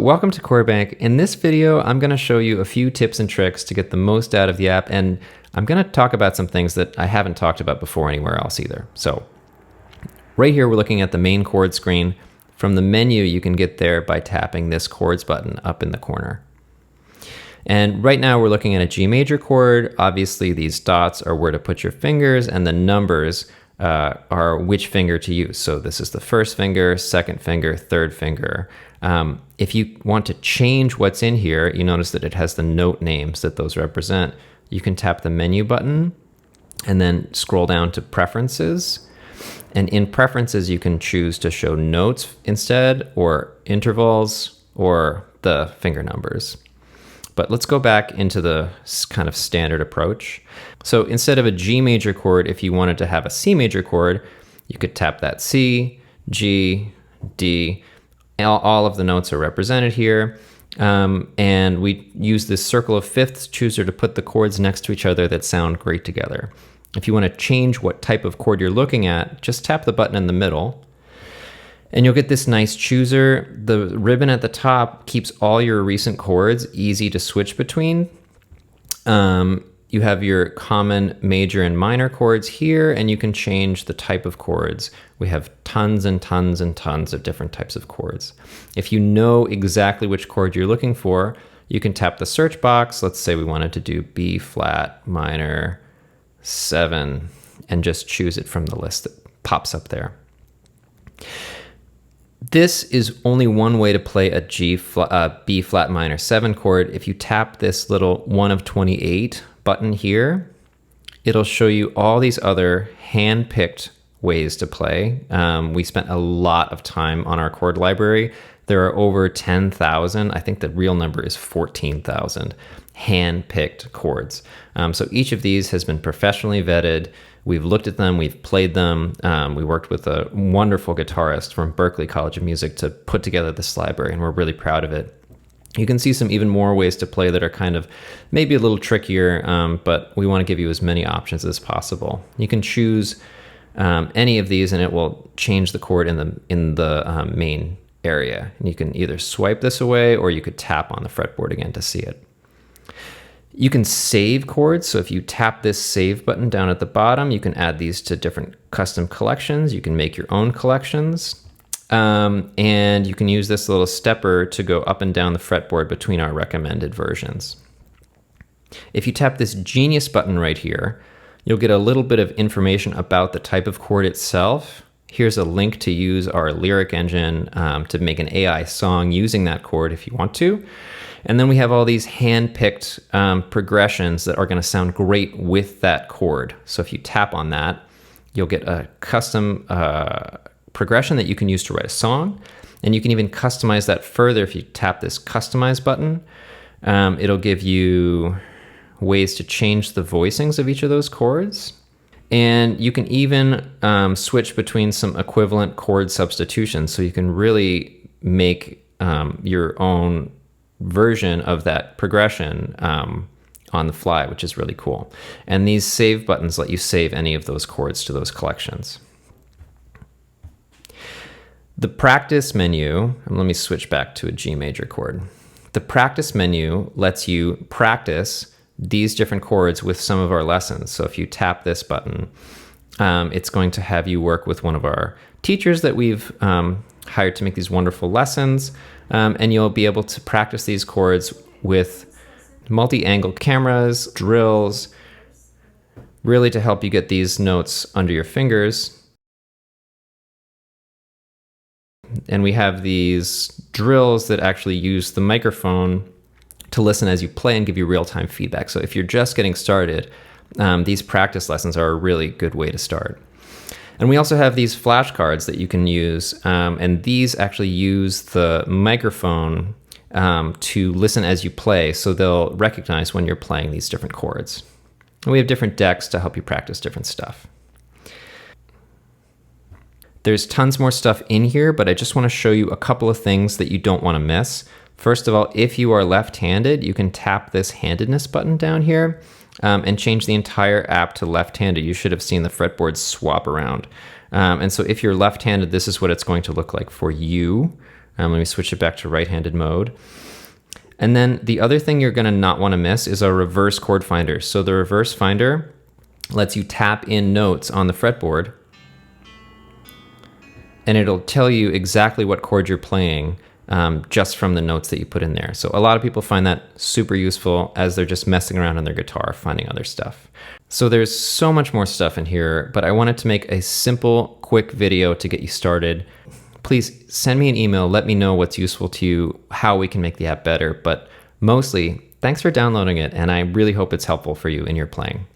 Welcome to ChordBank. In this video, I'm going to show you a few tips and tricks to get the most out of the app, and I'm going to talk about some things that I haven't talked about before anywhere else either. So right here, we're looking at the main chord screen. From the menu, you can get there by tapping this chords button up in the corner. And right now we're looking at a G major chord. Obviously these dots are where to put your fingers, and the numbers are which finger to use. So this is the first finger, second finger, third finger. If you want to change what's in here, you notice that it has the note names that those represent. You can tap the menu button and then scroll down to preferences. And in preferences, you can choose to show notes instead, or intervals, or the finger numbers. But let's go back into the kind of standard approach. So instead of a G major chord, if you wanted to have a C major chord, you could tap that C, G, D. All of the notes are represented here. And we use this circle of fifths chooser to put the chords next to each other that sound great together. If you want to change what type of chord you're looking at, just tap the button in the middle, and you'll get this nice chooser. The ribbon at the top keeps all your recent chords easy to switch between. You have your common major and minor chords here, and you can change the type of chords. We have tons and tons and tons of different types of chords. If you know exactly which chord you're looking for, you can tap the search box. Let's say we wanted to do B flat minor 7, and just choose it from the list that pops up there. This is only one way to play a B flat minor 7 chord. If you tap this little 1 of 28 button here, it'll show you all these other hand-picked ways to play. We spent a lot of time on our chord library. There are over 10,000. I think the real number is 14,000 hand-picked chords. So each of these has been professionally vetted. We've looked at them, we've played them. We worked with a wonderful guitarist from Berklee College of Music to put together this library, and we're really proud of it. You can see some even more ways to play that are kind of maybe a little trickier, but we want to give you as many options as possible. You can choose any of these, and it will change the chord in the main area. And you can either swipe this away, or you could tap on the fretboard again to see it. You can save chords. So if you tap this save button down at the bottom, you can add these to different custom collections. You can make your own collections. And you can use this little stepper to go up and down the fretboard between our recommended versions. If you tap this Genius button right here, you'll get a little bit of information about the type of chord itself. Here's a link to use our lyric engine to make an AI song using that chord if you want to. And then we have all these hand-picked progressions that are going to sound great with that chord. So if you tap on that, you'll get a custom progression that you can use to write a song. And you can even customize that further if you tap this Customize button. It'll give you ways to change the voicings of each of those chords. And you can even switch between some equivalent chord substitutions. So you can really make your own version of that progression on the fly, which is really cool. And these save buttons let you save any of those chords to those collections. The practice menu, and let me switch back to a G major chord. The practice menu lets you practice these different chords with some of our lessons. So if you tap this button, it's going to have you work with one of our teachers that we've hired to make these wonderful lessons. And you'll be able to practice these chords with multi-angle cameras, drills, really to help you get these notes under your fingers. And we have these drills that actually use the microphone to listen as you play and give you real-time feedback. So if you're just getting started, these practice lessons are a really good way to start. And we also have these flashcards that you can use, and these actually use the microphone to listen as you play, so they'll recognize when you're playing these different chords. And we have different decks to help you practice different stuff. There's tons more stuff in here, but I just want to show you a couple of things that you don't want to miss. First of all, if you are left-handed, you can tap this handedness button down here and change the entire app to left-handed. You should have seen the fretboard swap around. And so if you're left-handed, this is what it's going to look like for you. Let me switch it back to right-handed mode. And then the other thing you're gonna not wanna miss is our reverse chord finder. So the reverse finder lets you tap in notes on the fretboard, and it'll tell you exactly what chord you're playing just from the notes that you put in there. So a lot of people find that super useful as they're just messing around on their guitar, finding other stuff. So there's so much more stuff in here, but I wanted to make a simple, quick video to get you started. Please send me an email, let me know what's useful to you, how we can make the app better, but mostly, thanks for downloading it, and I really hope it's helpful for you in your playing.